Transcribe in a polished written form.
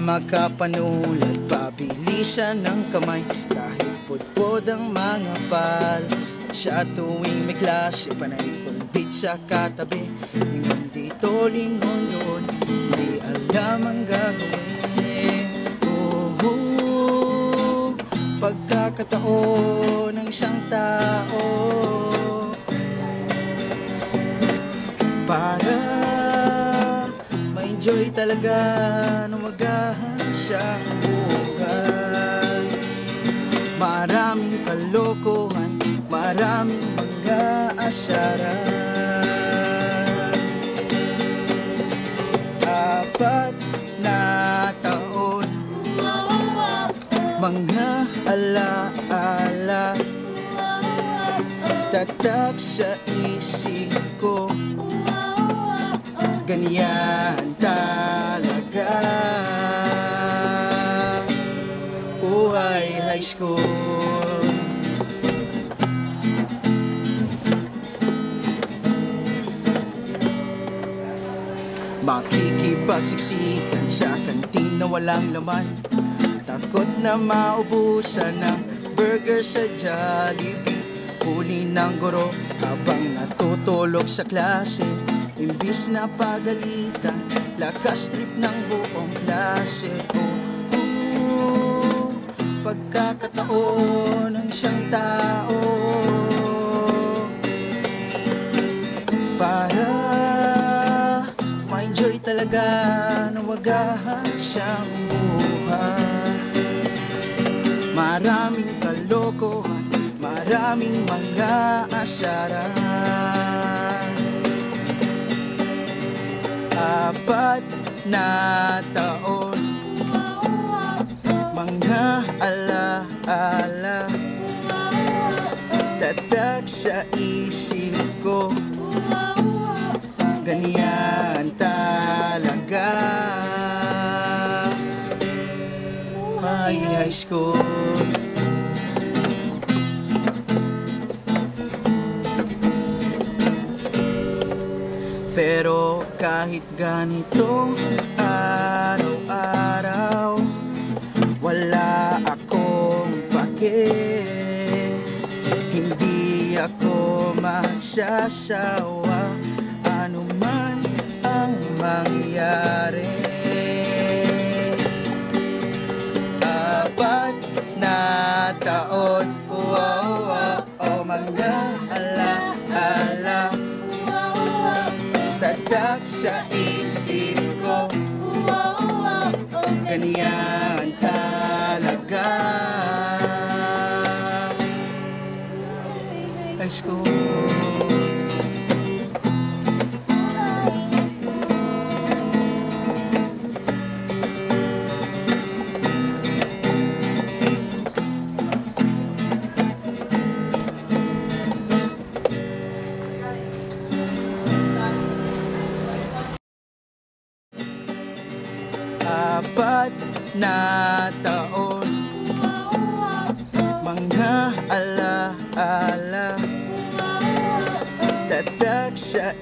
makapanulat, pabilisan ng kamay, kahit pudpod ang mga pal. Sa tuwing may klase, panay pulbit sa katabi, lingon dito, lingon doon, hindi alam ang gagawin. Pagkakataon ng isang tao para ma-enjoy talaga numagahan siyang buhay. Maraming kalokohan, maraming mga asaran. 4 na taon, mga alaala tatak sa isip ko, ganyan talaga buhay high school. Makikipagsiksikan sa kantin na walang laman, takot na maubusan ng burger sa Jollibee. Huli ng guro habang natutulog sa klase, imbis na pagalitan, lakas trip ng buong klase. Pagkakataon ng isang tao para ma-enjoy talaga nawagahan siyang buhay. Maraming kalokohan, maraming mga asaran. 4 na taon, mga alaala tatak sa isip ko, ganyan talaga my high school. Pero kahit ganito araw-araw, wala akong pake, hindi ako magsasawa anuman ang mangyari. 4 na taon, mga alaala tatak sa isip ko, ganyan talaga high school. 4 na taon, mga alaala tatak sa